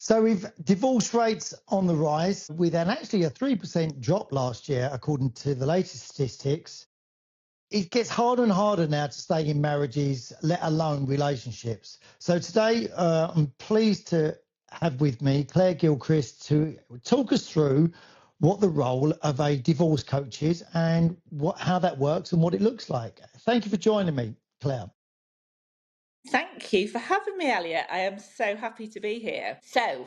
So with divorce rates on the rise, with actually a 3% drop last year, according to the latest statistics, it gets harder and harder now to stay in marriages, let alone relationships. So today, I'm pleased to have with me Claire Gilchrist to talk us through what the role of a divorce coach is and how that works and what it looks like. Thank you for joining me, Claire. Thank you for having me, Elliot. I am so happy to be here. So,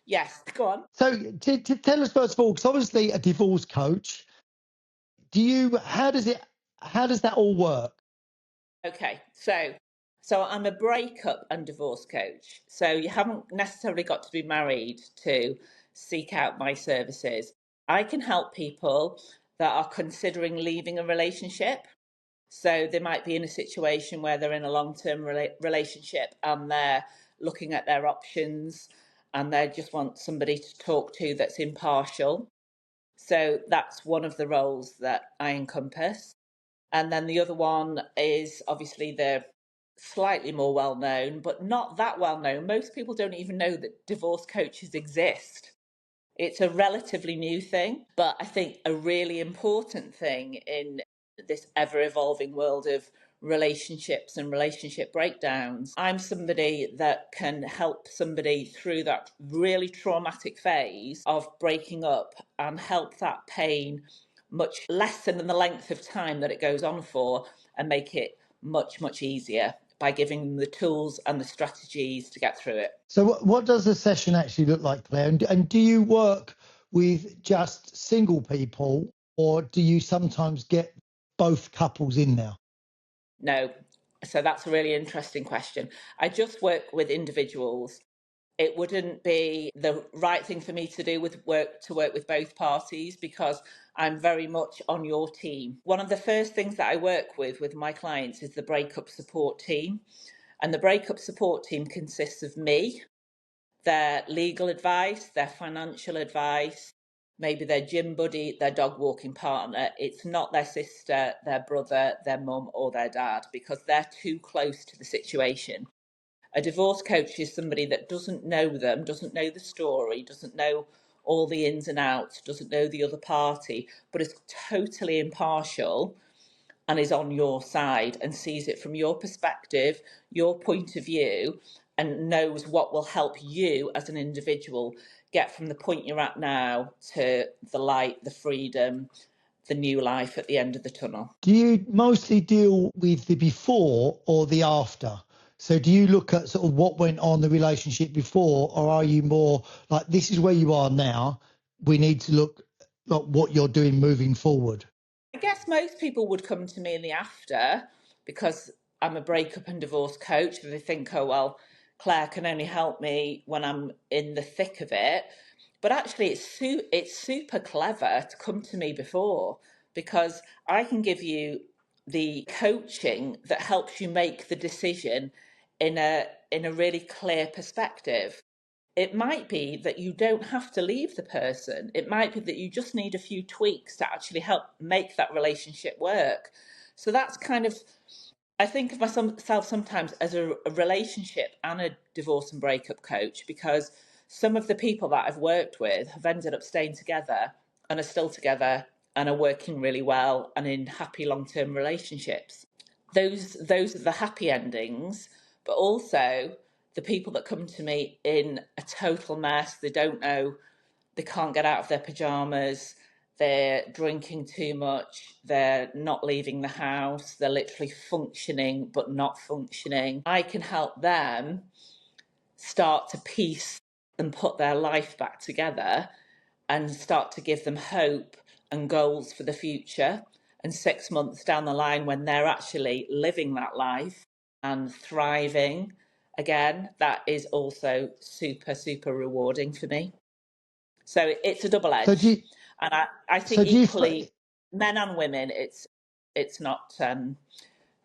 yes, go on. So to tell us first of all, because obviously a divorce coach, how does that all work? Okay, so I'm a breakup and divorce coach. So you haven't necessarily got to be married to seek out my services. I can help people that are considering leaving a relationship. So they might be in a situation where they're in a long-term relationship and they're looking at their options and they just want somebody to talk to that's impartial. So that's one of the roles that I encompass. And then the other one is obviously the slightly more well known, but not that well known. Most people don't even know that divorce coaches exist. It's a relatively new thing, but I think a really important thing in this ever evolving world of relationships and relationship breakdowns. I'm somebody that can help somebody through that really traumatic phase of breaking up and help that pain much lessen in the length of time that it goes on for and make it much, much easier by giving them the tools and the strategies to get through it. So what does a session actually look like, Claire? And do you work with just single people, or do you sometimes get both couples in there? No. So that's a really interesting question. I just work with individuals. It wouldn't be the right thing for me to do with work with both parties because I'm very much on your team. One of the first things that I work with my clients is the breakup support team. And the breakup support team consists of me, their legal advice, their financial advice, maybe their gym buddy, their dog walking partner. It's not their sister, their brother, their mum, or their dad because they're too close to the situation. A divorce coach is somebody that doesn't know them, doesn't know the story, doesn't know all the ins and outs, doesn't know the other party, but is totally impartial and is on your side and sees it from your perspective, your point of view, and knows what will help you as an individual get from the point you're at now to the light, the freedom, the new life at the end of the tunnel. Do you mostly deal with the before or the after? So do you look at sort of what went on in the relationship before, or are you more like, this is where you are now, we need to look at what you're doing moving forward? I guess most people would come to me in the after because I'm a breakup and divorce coach and they think, oh, well, Claire can only help me when I'm in the thick of it. But actually, it's super clever to come to me before because I can give you the coaching that helps you make the decision in a really clear perspective. It might be that you don't have to leave the person. It might be that you just need a few tweaks to actually help make that relationship work. So that's kind of, I think of myself sometimes as a relationship and a divorce and breakup coach because some of the people that I've worked with have ended up staying together and are still together and are working really well and in happy long-term relationships. Those are the happy endings, but also the people that come to me in a total mess. They don't know, they can't get out of their pajamas, they're drinking too much, they're not leaving the house, they're literally functioning but not functioning. I can help them start to piece and put their life back together and start to give them hope and goals for the future. And 6 months down the line, when they're actually living that life and thriving again, that is also super, super rewarding for me. So it's a double So do edge. you, And I so think do you, equally, men and women, it's not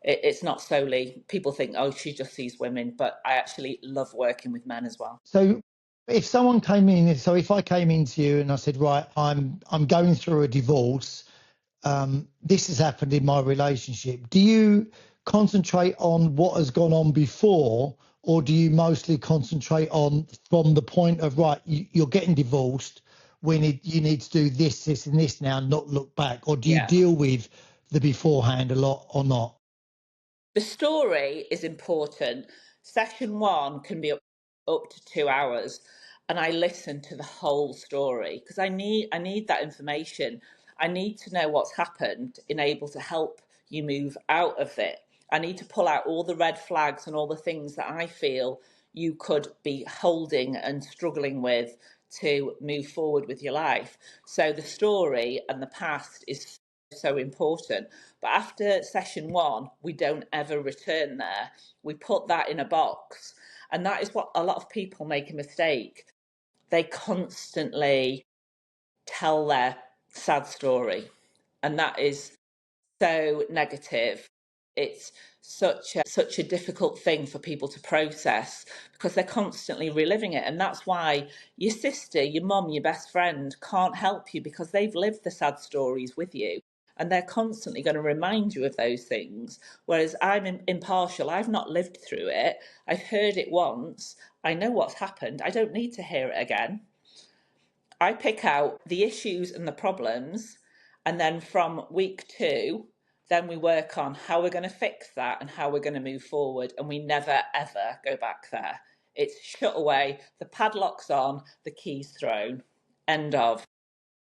it's not solely people think, oh, she just sees women, but I actually love working with men as well. So if someone came in, so if I came into you and I said, right, I'm going through a divorce, this has happened in my relationship, do you concentrate on what has gone on before, or do you mostly concentrate on from the point of, right, you're getting divorced, you need to do this, this, and this now, not look back? Or do you Yeah. deal with the beforehand a lot or not? The story is important. Session one can be up to 2 hours, and I listen to the whole story because I need that information. I need to know what's happened in able to help you move out of it. I need to pull out all the red flags and all the things that I feel you could be holding and struggling with to move forward with your life. So the story and the past is so important. But after session one, we don't ever return there. We put that in a box. And that is what a lot of people make a mistake. They constantly tell their sad story. And that is so negative. It's such a difficult thing for people to process because they're constantly reliving it. And that's why your sister, your mum, your best friend can't help you because they've lived the sad stories with you. And they're constantly going to remind you of those things. Whereas I'm impartial. I've not lived through it. I've heard it once. I know what's happened. I don't need to hear it again. I pick out the issues and the problems, and then from week two, then we work on how we're going to fix that and how we're going to move forward. And we never, ever go back there. It's shut away, the padlock's on, the key's thrown, end of.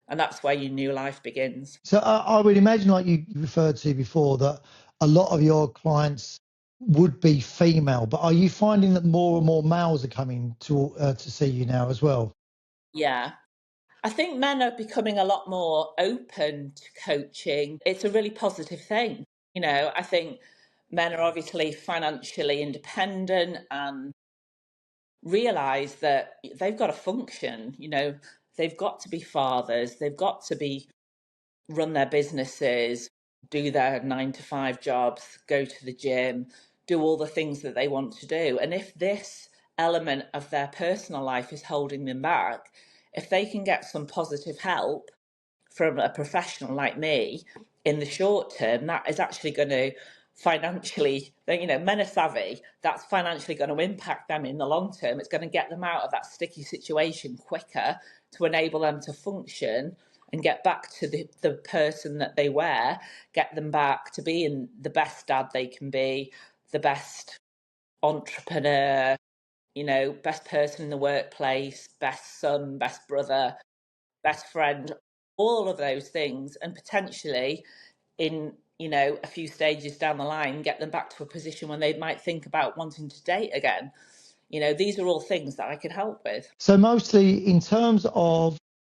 And that's where your new life begins. So I would imagine, like you referred to before, that a lot of your clients would be female, but are you finding that more and more males are coming to see you now as well? Yeah. I think men are becoming a lot more open to coaching. It's a really positive thing. I think men are obviously financially independent and realize that they've got to function. They've got to be fathers, they've got to be run their businesses, do their 9 to 5 jobs, go to the gym, do all the things that they want to do. And if this element of their personal life is holding them back, if they can get some positive help from a professional like me in the short term, that is actually going to financially, men are savvy, that's financially going to impact them in the long term. It's going to get them out of that sticky situation quicker to enable them to function and get back to the person that they were, get them back to being the best dad they can be, the best entrepreneur, best person in the workplace, best son, best brother, best friend, all of those things, and potentially in a few stages down the line get them back to a position when they might think about wanting to date again. These are all things that I can help with. So mostly in terms of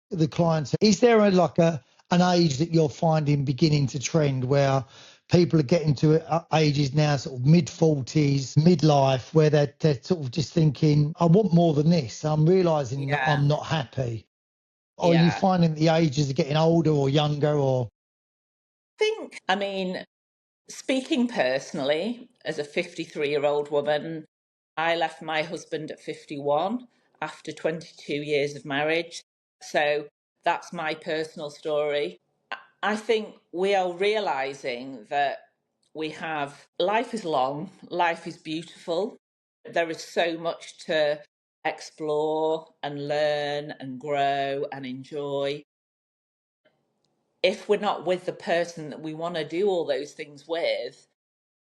the clients, is there an age that you're finding beginning to trend where people are getting to ages now, sort of mid-40s, midlife, where they're sort of just thinking, I want more than this. I'm realizing that Yeah. I'm not happy. Or are you Yeah. finding the ages are getting older or younger or? Speaking personally, as a 53-year-old woman, I left my husband at 51 after 22 years of marriage. So that's my personal story. I think we are realizing that life is long, life is beautiful. There is so much to explore and learn and grow and enjoy. If we're not with the person that we want to do all those things with,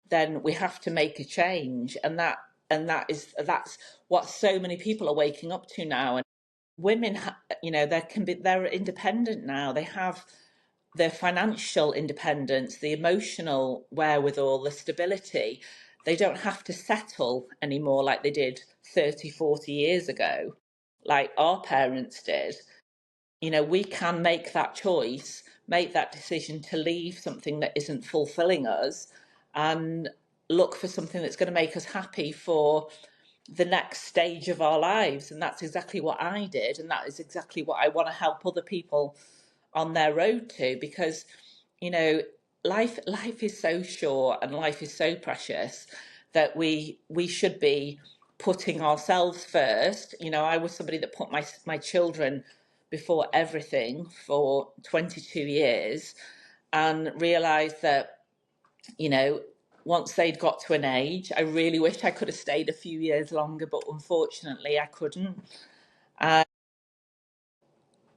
then we have to make a change. That's what so many people are waking up to now. And women, they're independent now. They have their financial independence, the emotional wherewithal, the stability. They don't have to settle anymore like they did 30, 40 years ago, like our parents did. We can make that choice, make that decision to leave something that isn't fulfilling us and look for something that's going to make us happy for the next stage of our lives. And that's exactly what I did. And that is exactly what I want to help other people on their road to, because, you know, life is so short and life is so precious that we should be putting ourselves first. I was somebody that put my children before everything for 22 years and realized that, you know, once they'd got to an age, I really wish I could have stayed a few years longer, but unfortunately I couldn't.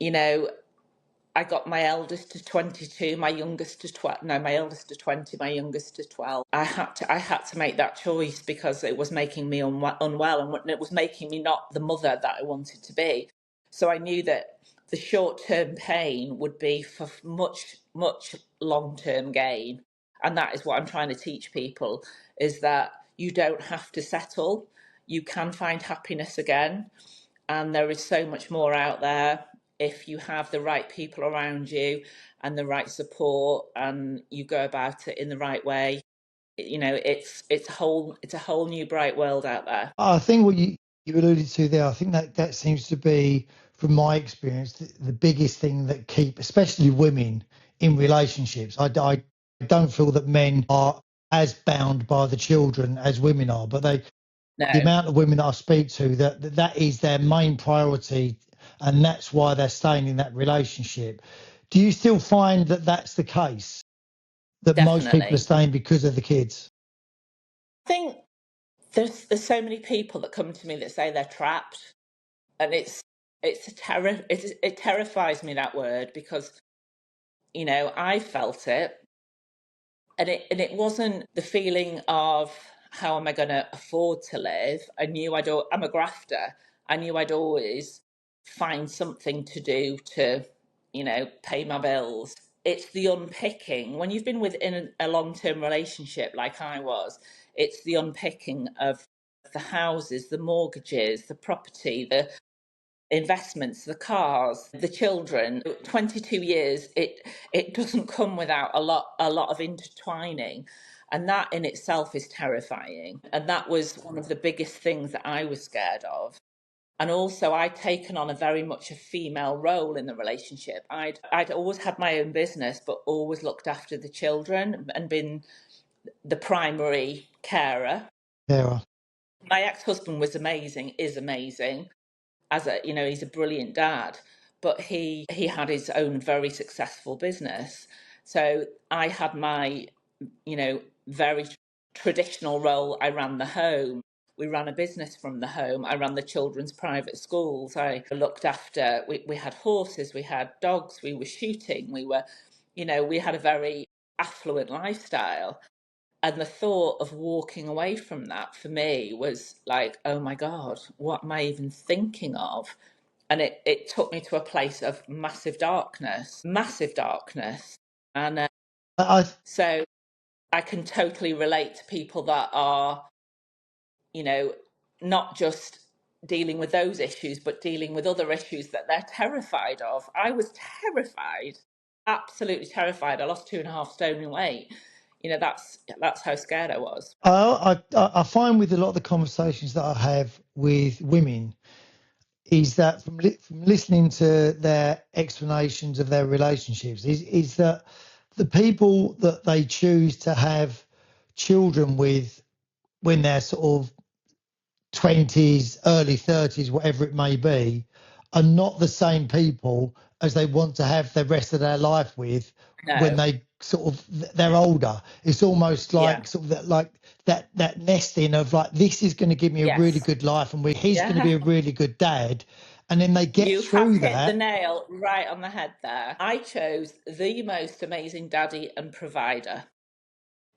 You know, I got my eldest to 22, my youngest to 12. No, my eldest to 20, my youngest to 12. I had to make that choice because it was making me unwell, and it was making me not the mother that I wanted to be. So I knew that the short-term pain would be for much, much long-term gain. And that is what I'm trying to teach people, is that you don't have to settle. You can find happiness again. And there is so much more out there if you have the right people around you and the right support, and you go about it in the right way. You know, it's a whole new bright world out there. I think what you alluded to there, I think that seems to be, from my experience, the biggest thing that keep, especially women in relationships. I don't feel that men are as bound by the children as women are, but the No, amount of women that I speak to, that is their main priority, and that's why they're staying in that relationship. Do you still find that that's the case? That most people are definitely. staying because of the kids? I think there's so many people that come to me that say they're trapped, and it's a terror. It terrifies me, that word, because I felt it. And it wasn't the feeling of how am I going to afford to live. I'm a grafter. I knew I'd always find something to do to, pay my bills. It's the unpicking. When you've been within a long-term relationship like I was, it's the unpicking of the houses, the mortgages, the property, the investments, the cars, the children. 22 years, it doesn't come without a lot of intertwining, and that in itself is terrifying. And that was one of the biggest things that I was scared of. And also, I'd taken on a very much a female role in the relationship. I'd always had my own business, but always looked after the children and been the primary carer. Yeah. My ex-husband was amazing, is amazing, he's a brilliant dad, but he had his own very successful business. So I had my very traditional role. I ran the home. We ran a business from the home. I ran the children's private schools. I looked after, we had horses, we had dogs, we were shooting, we had a very affluent lifestyle. And the thought of walking away from that for me was like, oh my God, what am I even thinking of? And it took me to a place of massive darkness, massive darkness. And I, so I can totally relate to people that are, you know, not just dealing with those issues, but dealing with other issues that they're terrified of. I was terrified, absolutely terrified. I lost 2.5 stone in weight. That's how scared I was. I find with a lot of the conversations that I have with women is that from listening to their explanations of their relationships is that the people that they choose to have children with when they're sort of 20s, early 30s, whatever it may be, are not the same people as they want to have the rest of their life with when No, they sort of they're older. It's almost yeah, like sort of that nesting of like, this is going to give me a really yes, good life, and he's going to yeah. be a really good dad, and then they get You have through hit the that. nail right on the head there. I chose the most amazing daddy and provider.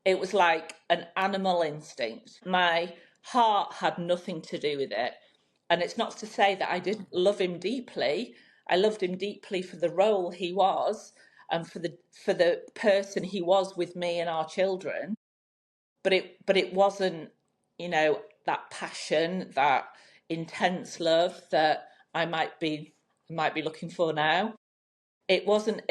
It was like an animal instinct. My heart had nothing to do with it. And it's not to say that I didn't love him deeply. I loved him deeply for the role he was and for the person he was with me and our children. But it wasn't, that passion, that intense love that I might be looking for now. It wasn't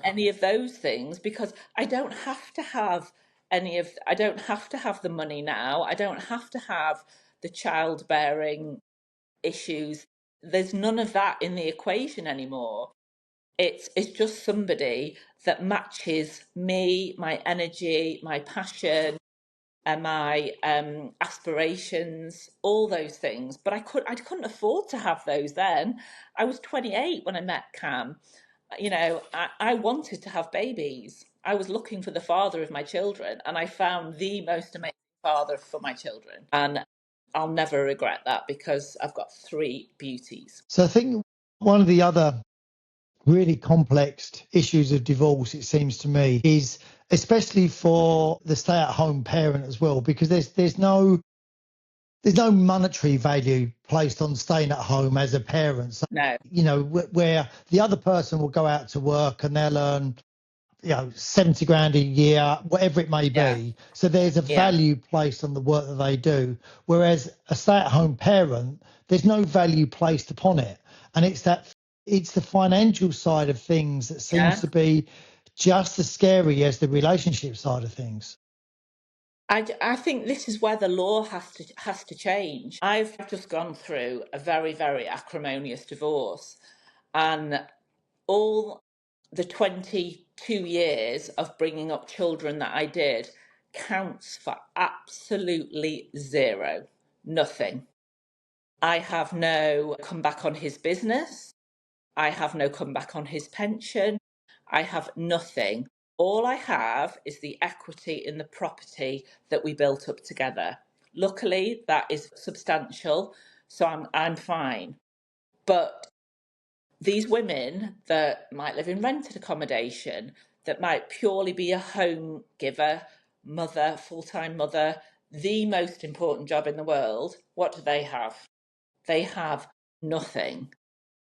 any of those things, because I don't have to have the money now. I don't have to have the childbearing issues. There's none of that in the equation anymore. It's just somebody that matches me, my energy, my passion, and my aspirations, all those things. But I couldn't afford to have those then. I was 28 when I met Cam. I wanted to have babies. I was looking for the father of my children, and I found the most amazing father for my children. And I'll never regret that because I've got 3 beauties. So I think one of the other really complex issues of divorce, it seems to me, is especially for the stay-at-home parent as well, because there's no monetary value placed on staying at home as a parent. So, No. where the other person will go out to work and they'll earn 70 grand a year, whatever it may Yeah. be. So there's a Yeah. value placed on the work that they do. Whereas a stay-at-home parent, there's no value placed upon it. And it's the financial side of things that seems Yeah. to be just as scary as the relationship side of things. I think this is where the law has to change. I've just gone through a very, very acrimonious divorce, and all the 22 years of bringing up children that I did counts for absolutely zero. Nothing. I have no comeback on his business. I have no comeback on his pension. I have nothing. All I have is the equity in the property that we built up together. Luckily, that is substantial, so I'm fine. But these women that might live in rented accommodation, that might purely be a home giver, mother, full-time mother, the most important job in the world, what do they have? They have nothing.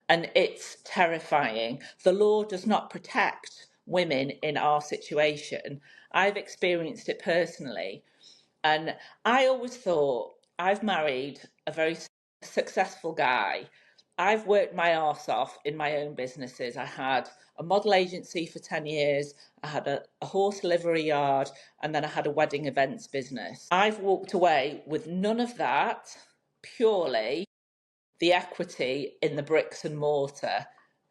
And it's terrifying. The law does not protect women in our situation. I've experienced it personally. And I always thought, I've married a very successful guy. I've worked my arse off in my own businesses. I had a model agency for 10 years. I had a horse livery yard, and then I had a wedding events business. I've walked away with none of that, purely the equity in the bricks and mortar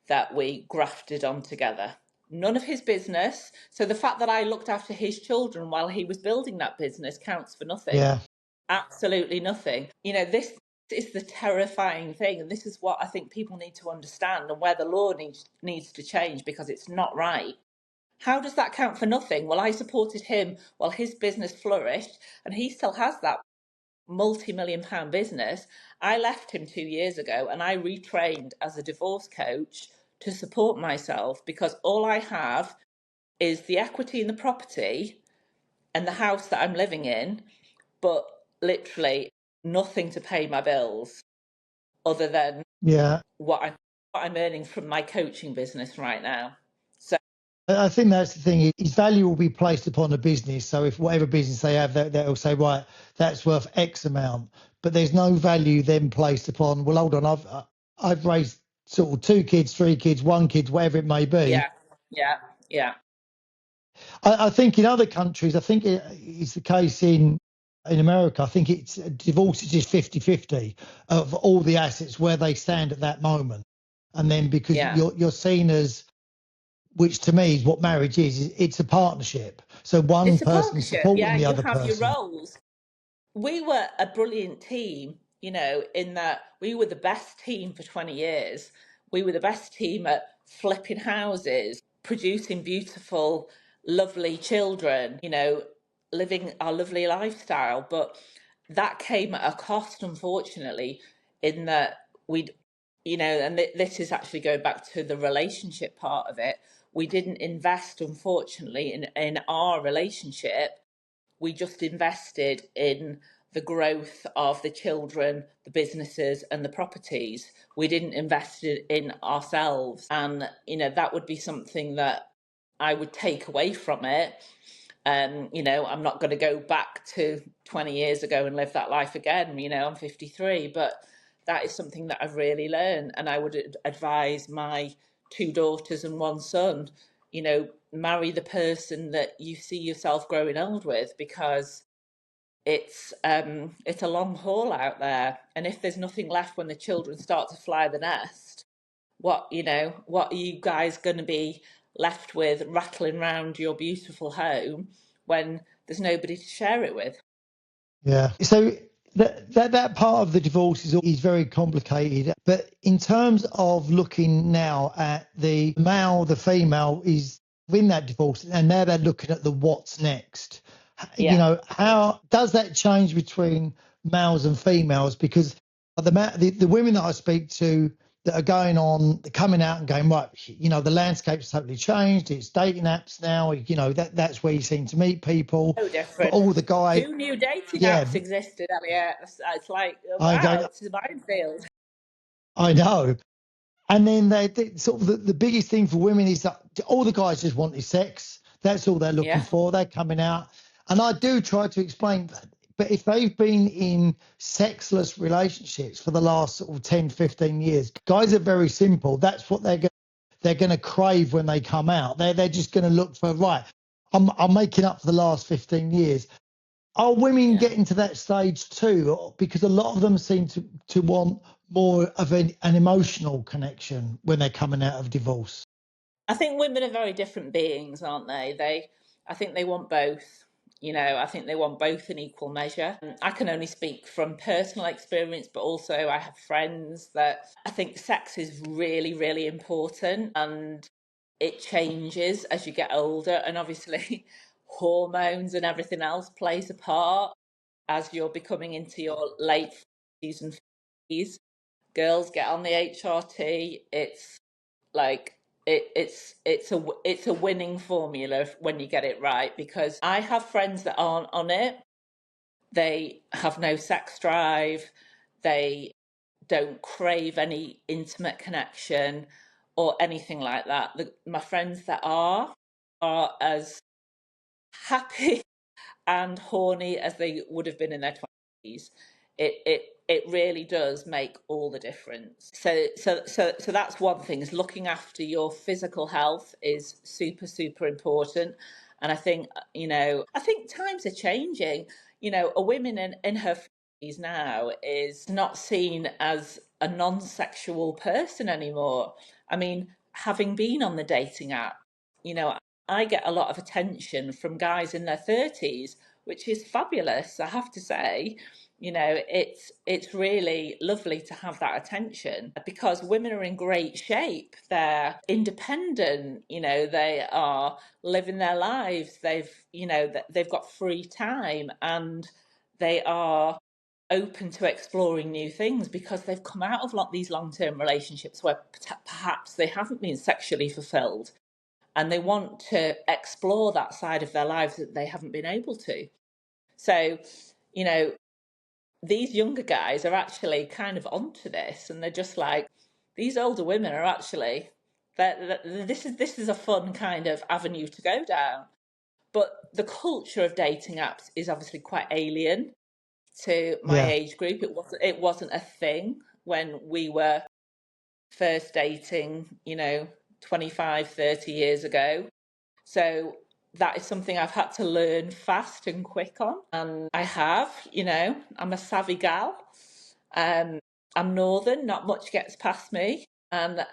that we grafted on together. None of his business. So the fact that I looked after his children while he was building that business counts for nothing. Yeah. Absolutely nothing. This is the terrifying thing. And this is what I think people need to understand, and where the law needs to change, because it's not right. How does that count for nothing? Well, I supported him while his business flourished, and he still has that multi-million-pound business. I left him 2 years ago, and I retrained as a divorce coach to support myself, because all I have is the equity in the property and the house that I'm living in, but literally nothing to pay my bills other than what I'm earning from my coaching business right now. So I think that's the thing. His value will be placed upon the business. So if whatever business they have, they'll say, right, that's worth X amount. But there's no value then placed upon, well, hold on, I've raised sort of 2 kids, 3 kids, 1 kid, whatever it may be. Yeah. I think in other countries, I think it's the case in America. I think it's divorce is just 50-50 of all the assets where they stand at that moment. And then because you're seen as, which to me is what marriage is, it's a partnership. So one person supporting the other person. You have your roles. We were a brilliant team, in that we were the best team for 20 years. We were the best team at flipping houses, producing beautiful, lovely children, living our lovely lifestyle. But that came at a cost, unfortunately, in that and this is actually going back to the relationship part of it. We didn't invest, unfortunately, in our relationship. We just invested in the growth of the children, the businesses, and the properties. We didn't invest in ourselves. And, that would be something that I would take away from it. I'm not going to go back to 20 years ago and live that life again. I'm 53, but that is something that I've really learned. And I would advise my 2 daughters and 1 son, marry the person that you see yourself growing old with, because it's a long haul out there. And if there's nothing left when the children start to fly the nest, what are you guys going to be left with, rattling around your beautiful home when there's nobody to share it with? Yeah. So that part of the divorce is very complicated. But in terms of looking now at the male, the female is in that divorce, and now they're looking at the what's next. You Yeah. know, how does that change between males and females? Because the women that I speak to that are coming out and going, right, you know, the landscape's totally changed. It's dating apps now. You know, that's where you seem to meet people. So But different. all the guys, Who knew dating yeah, apps existed, Elliot? It's like, I wow, go, it's a minefield. I know. And then sort of the biggest thing for women is that all the guys just want is sex. That's all they're looking Yeah. for. They're coming out. And I do try to explain, but if they've been in sexless relationships for the last sort of 10, 15 years, guys are very simple. That's what they're going to crave when they come out. They're just going to look for, right, I'm making up for the last 15 years. Are women Yeah. getting to that stage too? Because a lot of them seem to want more of an emotional connection when they're coming out of divorce. I think women are very different beings, aren't they? I think they want both. You know, I think they want both in equal measure. I can only speak from personal experience, but also I have friends that I think sex is really, really important, and it changes as you get older. And obviously, hormones and everything else plays a part as you're becoming into your late 40s and 50s. Girls get on the HRT. It's like it's a winning formula when you get it right, because I have friends that aren't on it. They have no sex drive. They don't crave any intimate connection or anything like that. My friends that are as happy and horny as they would have been in their 20s. It really does make all the difference. So that's one thing, is looking after your physical health is super, super important. And I think, I think times are changing. A woman in her 50s now is not seen as a non-sexual person anymore. I mean, having been on the dating app, you know, I get a lot of attention from guys in their 30s, which is fabulous, I have to say. It's really lovely to have that attention, because women are in great shape. They're independent, they are living their lives. They've got free time, and they are open to exploring new things because they've come out of these long-term relationships where perhaps they haven't been sexually fulfilled, and they want to explore that side of their lives that they haven't been able to. So, you know, these younger guys are actually kind of onto this, and they're just like, these older women are actually this is a fun kind of avenue to go down. But the culture of dating apps is obviously quite alien to my Yeah. age group. It wasn't a thing when we were first dating, 25, 30 years ago. So that is something I've had to learn fast and quick on. And I have, I'm a savvy gal. Um, I'm northern, not much gets past me. And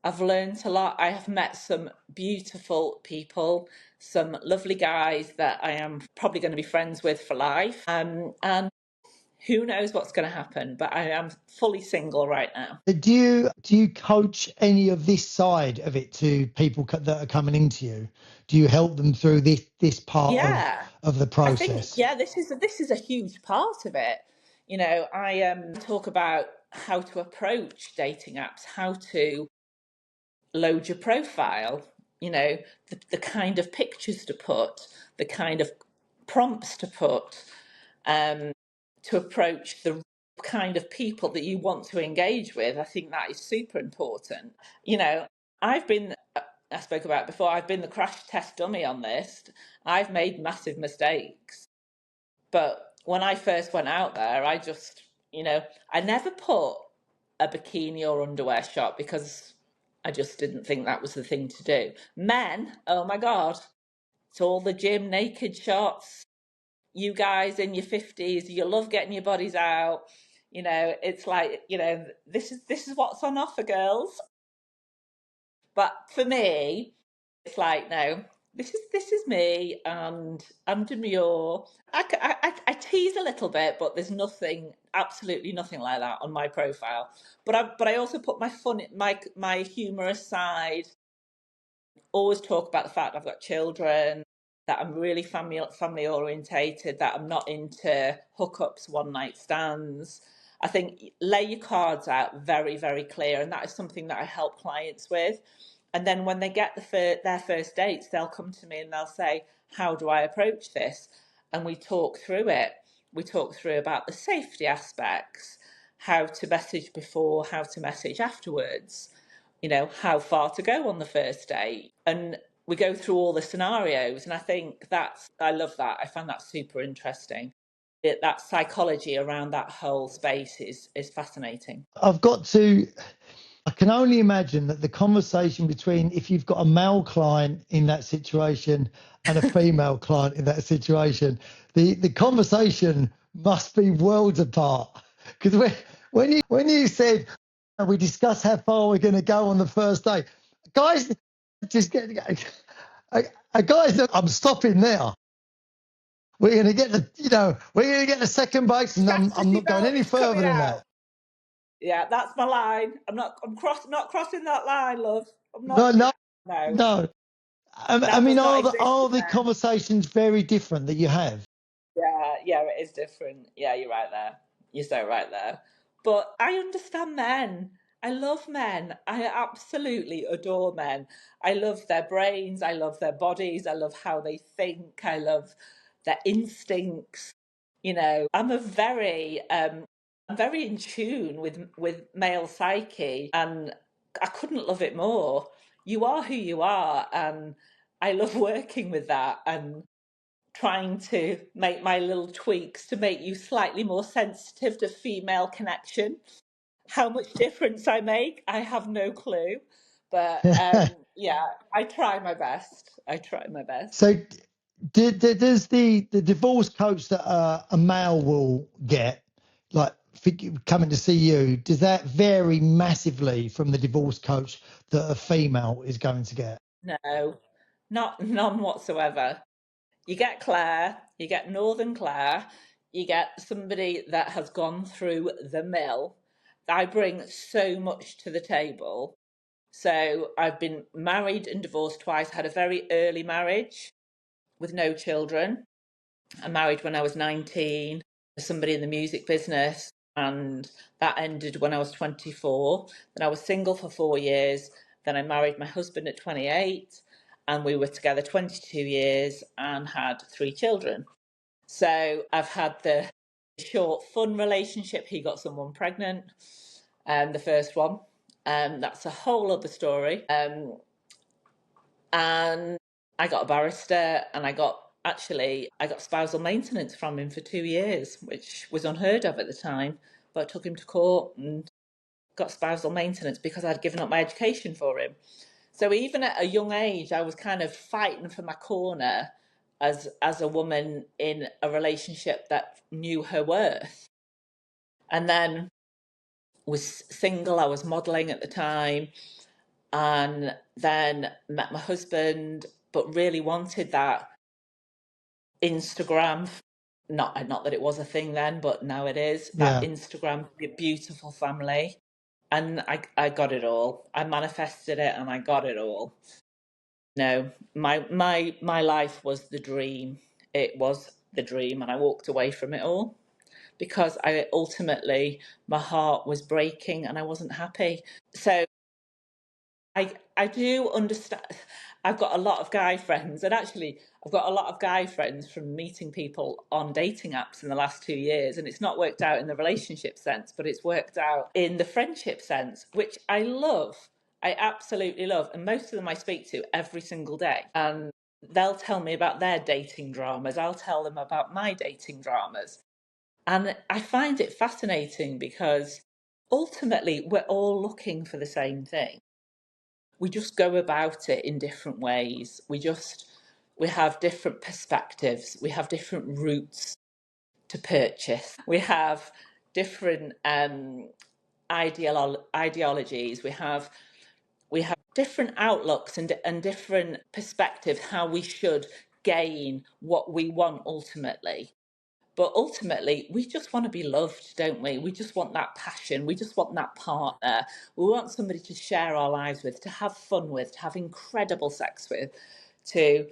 I've learned a lot. I have met some beautiful people, some lovely guys that I am probably going to be friends with for life. And who knows what's going to happen, but I am fully single right now. Do you coach any of this side of it to people that are coming into you? Do you help them through this part Yeah, of the I think, process? yeah, this is a huge part of it. I talk about how to approach dating apps, how to load your profile, the kind of pictures to put, the kind of prompts to put, um, to approach the kind of people that you want to engage with. I think that is super important. You know, I've been, I spoke about before, I've been the crash test dummy on this. I've made massive mistakes. But when I first went out there, I never put a bikini or underwear shot because I just didn't think that was the thing to do. Men, oh my God, it's all the gym naked shots. You guys in your 50s, you love getting your bodies out. It's like, this is what's on offer, girls. But for me, it's like, no, this is me, and I'm demure. I tease a little bit, but there's nothing, absolutely nothing like that on my profile. But I also put my fun, my humorous side, always talk about the fact I've got children, that I'm really family orientated, that I'm not into hookups, one night stands. I think lay your cards out very, very clear, and that is something that I help clients with. And then when they get their first dates, they'll come to me and they'll say, how do I approach this? And we talk through it. We talk through about the safety aspects, how to message before, how to message afterwards, how far to go on the first date. And we go through all the scenarios. And I think I love that. I find that super interesting. That psychology around that whole space is fascinating. I can only imagine that the conversation between, if you've got a male client in that situation and a female client in that situation, the conversation must be worlds apart. Because when you said we discuss how far we're going to go on the first day, guys, just get guys. I'm stopping there. We're going to get the second base, and I'm not going any further than that. Yeah, that's my line. I'm not crossing that line, love. I'm not. No. I mean, are the conversations very different that you have? Yeah, it is different. Yeah, you're right there. You're so right there. But I understand men. I love men. I absolutely adore men. I love their brains. I love their bodies. I love how they think. I love their instincts. I'm very in tune with male psyche, and I couldn't love it more. You are who you are, and I love working with that and trying to make my little tweaks to make you slightly more sensitive to female connection. How much difference I make, I have no clue. But yeah, I try my best. So does the divorce coach that a male will get, like coming to see you, does that vary massively from the divorce coach that a female is going to get? No, none whatsoever. You get Claire, you get Northern Claire, you get somebody that has gone through the mill. I bring so much to the table. So I've been married and divorced twice, had a very early marriage with no children. I married when I was 19, somebody in the music business, and that ended when I was 24. Then I was single for 4 years. Then I married my husband at 28, and we were together 22 years and had 3 children. So I've had the short, fun relationship. He got someone pregnant, the first one. That's a whole other story. And I got a barrister, and I got spousal maintenance from him for 2 years, which was unheard of at the time. But I took him to court and got spousal maintenance because I'd given up my education for him. So even at a young age, I was kind of fighting for my corner as a woman in a relationship that knew her worth. And then was single. I was modelling at the time, and then met my husband, but really wanted that Instagram. Not that it was a thing then, but now it is. That Instagram, beautiful family. And I got it all. I manifested it and I got it all. No, my life was the dream. It was the dream, and I walked away from it all because my heart was breaking and I wasn't happy. So I do understand. I've got a lot of guy friends, and actually I've got a lot of guy friends from meeting people on dating apps in the last 2 years, and it's not worked out in the relationship sense, but it's worked out in the friendship sense, which I love. I absolutely love. And most of them I speak to every single day, and they'll tell me about their dating dramas. I'll tell them about my dating dramas. And I find it fascinating because ultimately we're all looking for the same thing. We just go about it in different ways. We have different perspectives. We have different routes to purchase. We have different ideologies. We have different outlooks and different perspectives how we should gain what we want ultimately. But ultimately, we just want to be loved, don't we? We just want that passion. We just want that partner. We want somebody to share our lives with, to have fun with, to have incredible sex with, to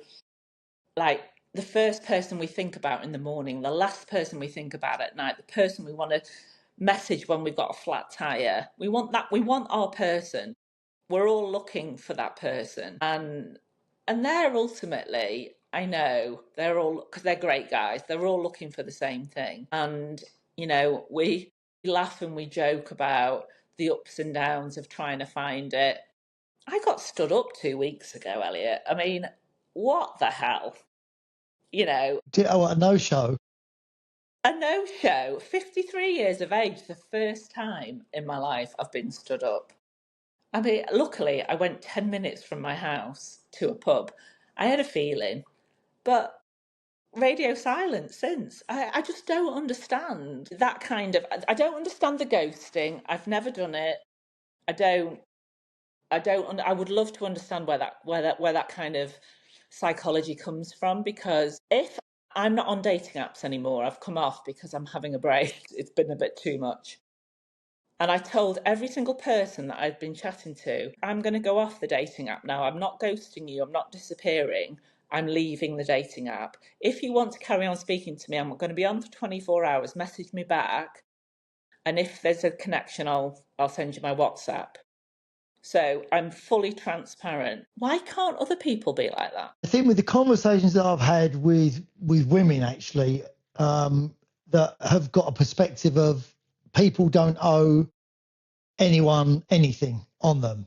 like the first person we think about in the morning, the last person we think about at night, the person we want to message when we've got a flat tire. We want that. We want our person. We're all looking for that person, and they're ultimately, I know they're all, because they're great guys, they're all looking for the same thing. And we laugh and we joke about the ups and downs of trying to find it. I got stood up 2 weeks ago, Elliot. I mean, what the hell? Oh, a no-show. A no-show. 53 years of age, the first time in my life I've been stood up. I mean, luckily, I went 10 minutes from my house to a pub. I had a feeling, but radio silence since. I just don't understand that kind of. I don't understand the ghosting. I've never done it. I don't. I don't. I would love to understand where that kind of psychology comes from, because if I'm not on dating apps anymore, I've come off because I'm having a break. It's been a bit too much. And I told every single person that I'd been chatting to, I'm going to go off the dating app now. I'm not ghosting you. I'm not disappearing. I'm leaving the dating app. If you want to carry on speaking to me, I'm going to be on for 24 hours. Message me back. And if there's a connection, I'll send you my WhatsApp. So I'm fully transparent. Why can't other people be like that? I think with the conversations that I've had with women, actually, that have got a perspective of people don't owe anyone anything on them.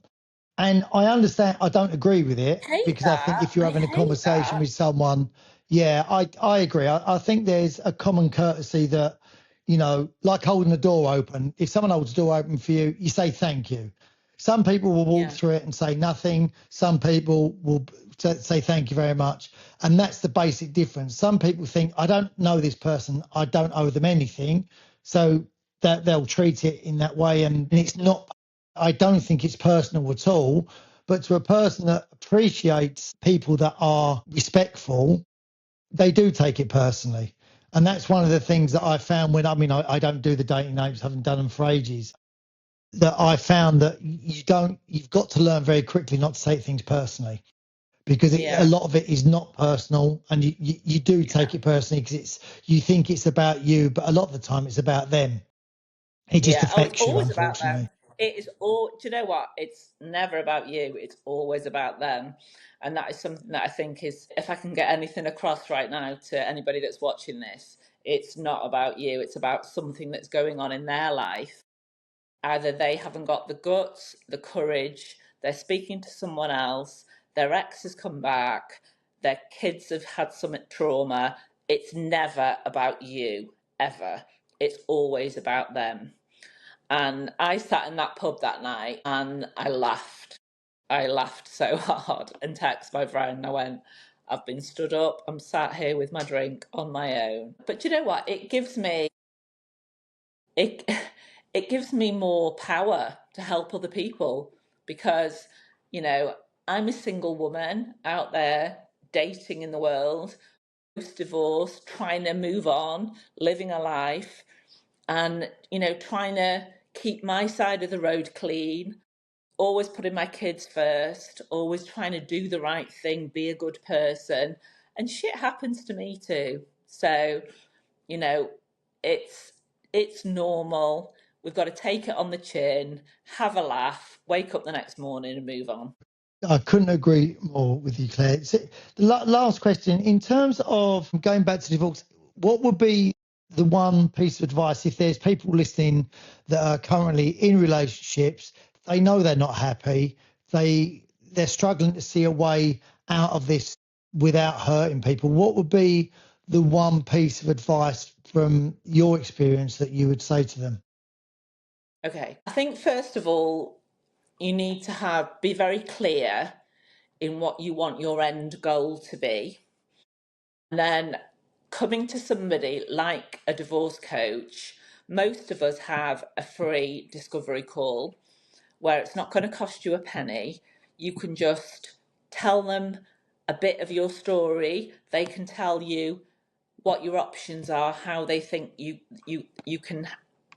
And I understand, I don't agree with it, Hate because I think that. if you're I having a hate conversation that. with someone, yeah, I agree. I think there's a common courtesy that, like holding the door open. If someone holds the door open for you, you say thank you. Some people will walk Yeah. through it and say nothing. Some people will say thank you very much. And that's the basic difference. Some people think, I don't know this person, I don't owe them anything. So that they'll treat it in that way. And it's not, I don't think it's personal at all. But to a person that appreciates people that are respectful, they do take it personally. And that's one of the things that I found I don't do the dating apps, haven't done them for ages, that I found that you've got to learn very quickly not to take things personally, because a Yeah. lot of it is not personal, and you do Yeah. take it personally because you think it's about you, but a lot of the time it's about them. It just Yeah. Oh, it's affects you, always about them. unfortunately. It is all, do you know what? It's never about you. It's always about them. And that is something that I think is, if I can get anything across right now to anybody that's watching this, it's not about you. It's about something that's going on in their life. Either they haven't got the guts, the courage, they're speaking to someone else, their ex has come back, their kids have had some trauma. It's never about you, ever. It's always about them. And I sat in that pub that night and I laughed. I laughed so hard and texted my friend. I went, I've been stood up. I'm sat here with my drink on my own. But do you know what? It it gives me more power to help other people, because, you know, I'm a single woman out there dating in the world, post divorce, trying to move on, living a life, and trying to keep my side of the road clean, always putting my kids first, always trying to do the right thing, be a good person. And shit happens to me too. So, you know it's it's normal. We've got to take it on the chin, have a laugh, wake up the next morning and move on. I couldn't agree more with you, Claire. So, the last question, in terms of going back to divorce, what would be the one piece of advice if there's people listening that are currently in relationships, they know they're not happy, they're struggling to see a way out of this without hurting people? What would be the one piece of advice from your experience that you would say to them? Okay, I think first of all, you need to be very clear in what you want your end goal to be. And then coming to somebody like a divorce coach, most of us have a free discovery call where it's not going to cost you a penny. You can just tell them a bit of your story. They can tell you what your options are, how they think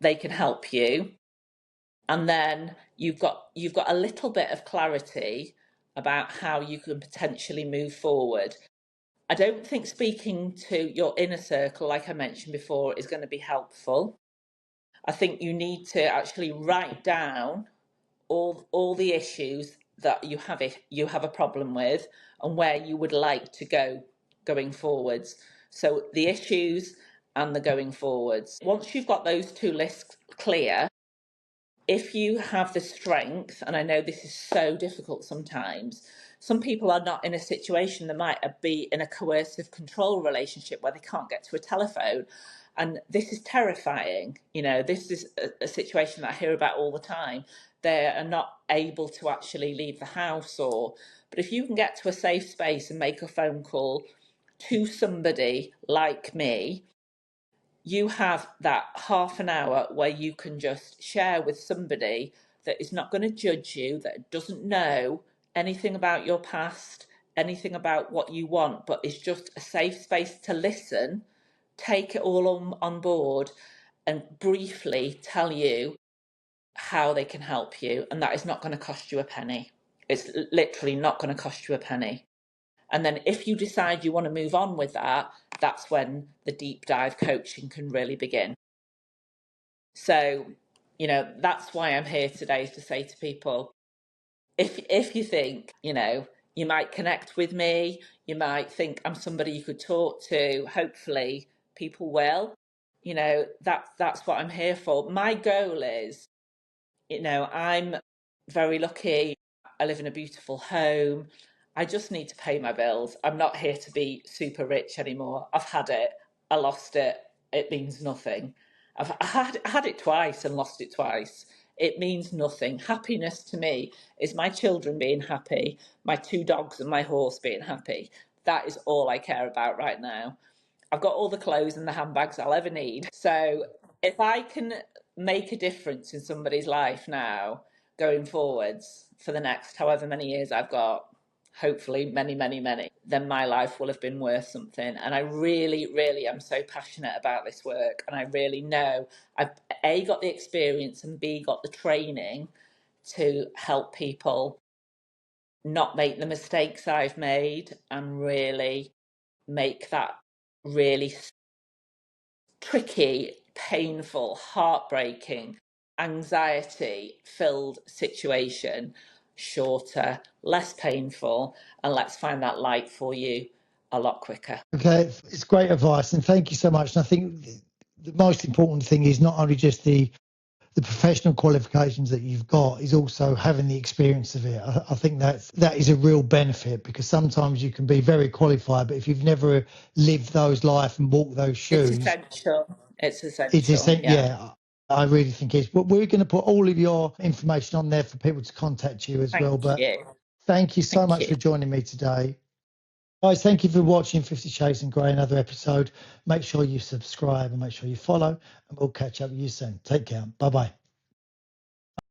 they can help you, and then you've got a little bit of clarity about how you can potentially move forward. I don't think speaking to your inner circle, like I mentioned before, is going to be helpful. I think you need to actually write down all the issues that you have a problem with and where you would like to go going forwards. So the issues and the going forwards. Once you've got those two lists clear, if you have the strength, and I know this is so difficult sometimes, some people are not in a situation, they might be in a coercive control relationship where they can't get to a telephone. And this is terrifying. You know, this is a situation that I hear about all the time. They are not able to actually leave the house, but if you can get to a safe space and make a phone call to somebody like me, you have that half an hour where you can just share with somebody that is not going to judge you, that doesn't know anything about your past, anything about what you want, but is just a safe space to listen, take it all on board, and briefly tell you how they can help you. And that is not going to cost you a penny. It's literally not going to cost you a penny. And then if you decide you want to move on with that, that's when the deep dive coaching can really begin. So, you know, that's why I'm here today, to say to people, if you think, you know, you might connect with me, you might think I'm somebody you could talk to, hopefully people will. You know, that's what I'm here for. My goal is, you know, I'm very lucky. I live in a beautiful home. I just need to pay my bills. I'm not here to be super rich anymore. I've had it. I lost it. It means nothing. I had it twice and lost it twice. It means nothing. Happiness to me is my children being happy, my 2 dogs and my horse being happy. That is all I care about right now. I've got all the clothes and the handbags I'll ever need. So if I can make a difference in somebody's life now, going forwards for the next however many years I've got, hopefully many, then my life will have been worth something. And I really, really am so passionate about this work. And I really know I've A, got the experience, and B, got the training to help people not make the mistakes I've made and really make that really tricky, painful, heartbreaking, anxiety-filled situation shorter, less painful, and let's find that light for you a lot quicker. Okay, it's great advice, and thank you so much. And I think the most important thing is not only just the professional qualifications that you've got, is also having the experience of it. I think that is a real benefit, because sometimes you can be very qualified, but if you've never lived those life and walked those shoes, it's essential. It's essential. Yeah, I really think it's. But we're going to put all of your information on there for people to contact you as well. But thank you so much for joining me today. Guys, thank you for watching 50 Shades of Grey, another episode. Make sure you subscribe and make sure you follow, and we'll catch up with you soon. Take care. Bye-bye.